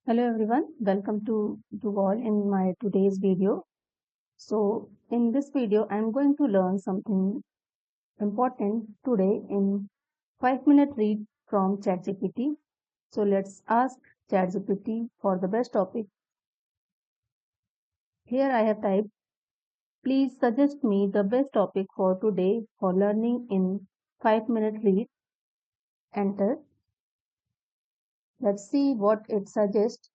Hello everyone, welcome to all in my today's video. So in this video, I'm going to learn something important today in 5-minute read from Chatgpt. So let's ask Chatgpt for the best topic. Here I have typed, please suggest me the best topic for today for learning in 5-minute read. Enter. Let's see what it suggests.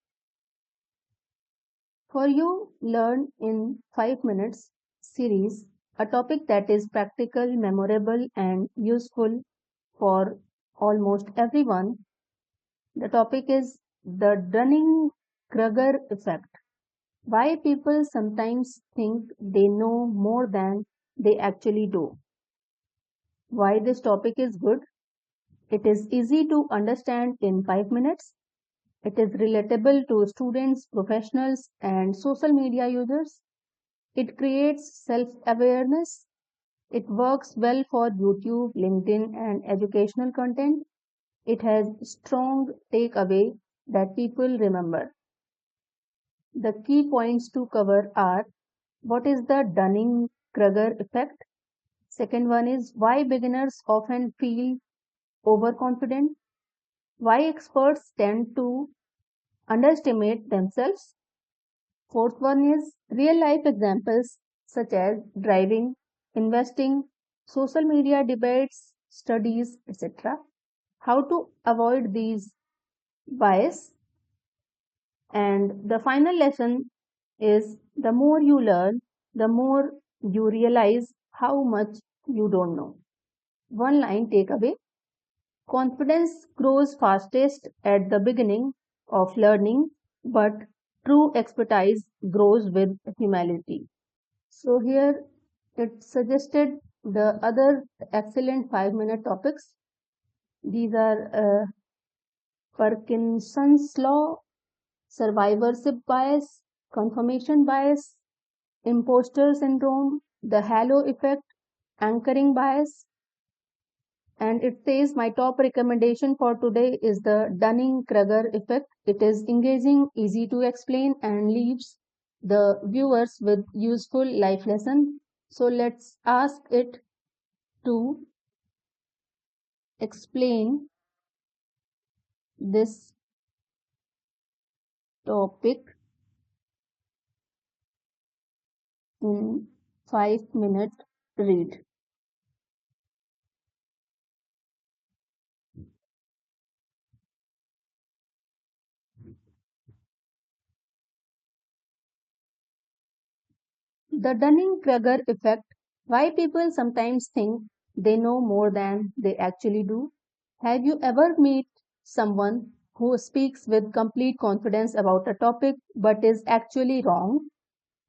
For you learn in 5 minutes series, a topic that is practical, memorable and useful for almost everyone. The topic is the Dunning-Kruger effect. Why people sometimes think they know more than they actually do. Why this topic is good? It is easy to understand in 5 minutes. It is relatable to students, professionals and social media users. It creates self-awareness. It works well for YouTube, LinkedIn, and educational content. It has strong takeaway that people remember. The key points to cover are what is the Dunning-Kruger effect? Second one is why beginners often feel overconfident, why experts tend to underestimate themselves. Fourth one is real life examples such as driving, investing, social media debates, studies, etc. How to avoid these bias. And the final lesson is the more you learn, the more you realize how much you don't know. One line takeaway. Confidence grows fastest at the beginning of learning, but true expertise grows with humility. So here it suggested the other excellent 5-minute topics. These are Parkinson's law, survivorship bias, confirmation bias, imposter syndrome, the halo effect, anchoring bias. And it says my top recommendation for today is the Dunning-Kruger effect. It is engaging, easy to explain, and leaves the viewers with useful life lesson. So let's ask it to explain this topic in 5-minute read. The Dunning-Kruger effect, why people sometimes think they know more than they actually do. Have you ever met someone who speaks with complete confidence about a topic but is actually wrong?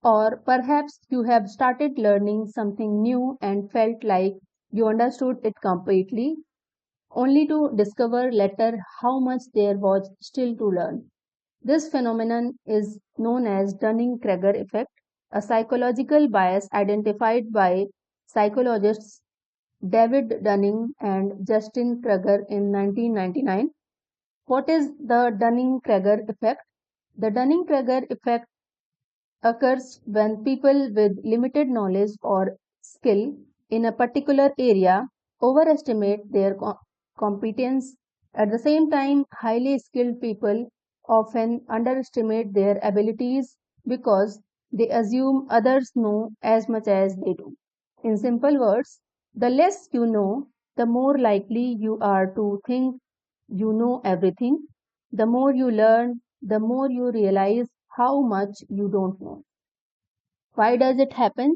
Or perhaps you have started learning something new and felt like you understood it completely, only to discover later how much there was still to learn. This phenomenon is known as Dunning-Kruger effect, a psychological bias identified by psychologists David Dunning and Justin Kruger in 1999. What is the Dunning-Kruger effect? The Dunning-Kruger effect occurs when people with limited knowledge or skill in a particular area overestimate their competence. At the same time, highly skilled people often underestimate their abilities because they assume others know as much as they do. In simple words, the less you know, the more likely you are to think you know everything. The more you learn, the more you realize how much you don't know. Why does it happen?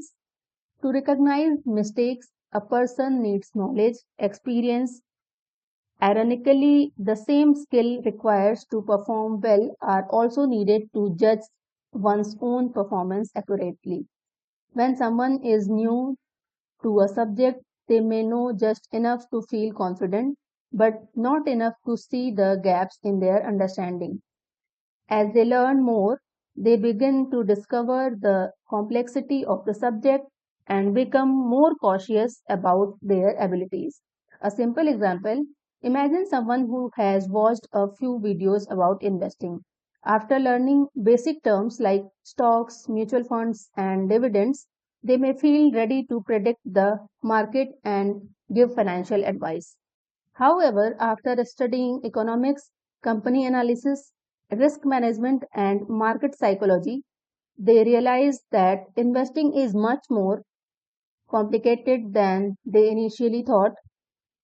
To recognize mistakes, a person needs knowledge, experience. Ironically, the same skill required to perform well are also needed to judge one's own performance accurately. When someone is new to a subject, they may know just enough to feel confident, but not enough to see the gaps in their understanding. As they learn more, they begin to discover the complexity of the subject and become more cautious about their abilities. A simple example, imagine someone who has watched a few videos about investing. After learning basic terms like stocks, mutual funds, and dividends, they may feel ready to predict the market and give financial advice. However, after studying economics, company analysis, risk management, and market psychology, they realize that investing is much more complicated than they initially thought.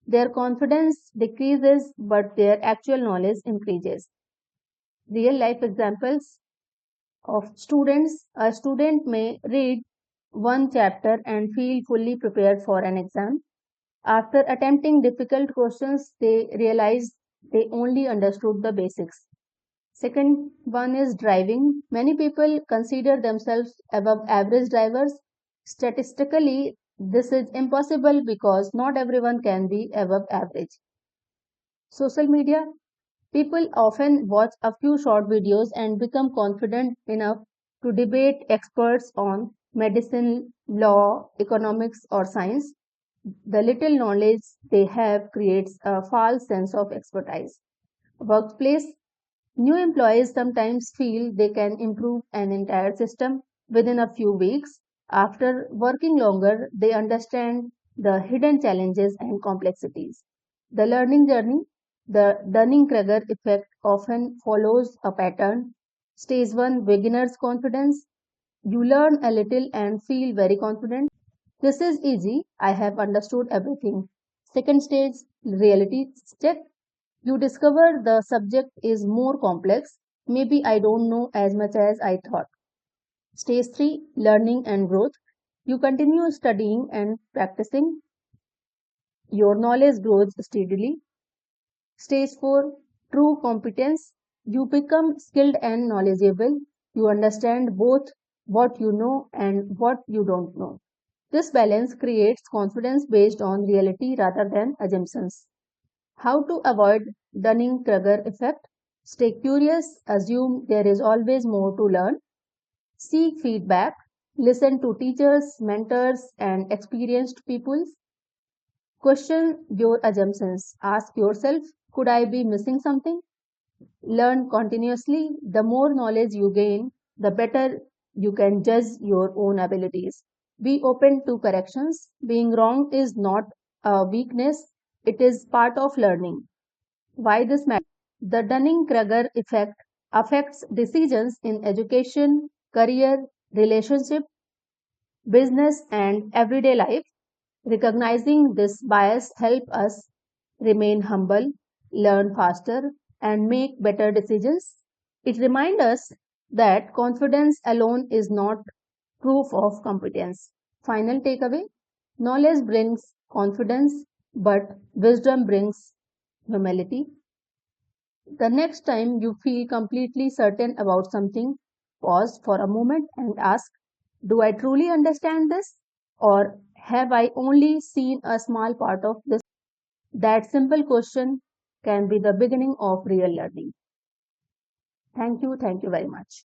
Their confidence decreases, but their actual knowledge increases. Real life examples of students: a student may read one chapter and feel fully prepared for an exam. After attempting difficult questions, they realize they only understood the basics. Second one is driving. Many people consider themselves above average drivers. Statistically, this is impossible because not everyone can be above average. Social media. People often watch a few short videos and become confident enough to debate experts on medicine, law, economics, or science. The little knowledge they have creates a false sense of expertise. Workplace. New employees sometimes feel they can improve an entire system within a few weeks. After working longer, they understand the hidden challenges and complexities. The learning journey, the Dunning Kruger effect, often follows a pattern. Stage 1: beginner's confidence. You learn a little and feel very confident. This is easy. I have understood everything. Second stage: reality check. You discover the subject is more complex. Maybe I don't know as much as I thought. Stage 3: learning and growth. You continue studying and practicing. Your knowledge grows steadily. Stage 4: true competence. You become skilled and knowledgeable. You understand both what you know and what you don't know. This balance creates confidence based on reality rather than assumptions. How to avoid Dunning Kruger effect? Stay curious, assume there is always more to learn, seek feedback, listen to teachers, mentors, and experienced people, question your assumptions, ask yourself, could I be missing something? Learn continuously. The more knowledge you gain, the better you can judge your own abilities. Be open to corrections. Being wrong is not a weakness, it is part of learning. Why this matters? The Dunning Kruger effect affects decisions in education, career, relationship, business, and everyday life. Recognizing this bias help us remain humble, learn faster, and make better decisions. It reminds us that confidence alone is not proof of competence. Final takeaway: knowledge brings confidence, but wisdom brings humility. The next time you feel completely certain about something, pause for a moment and ask, do I truly understand this? Or have I only seen a small part of this? That simple question can be the beginning of real learning. Thank you very much.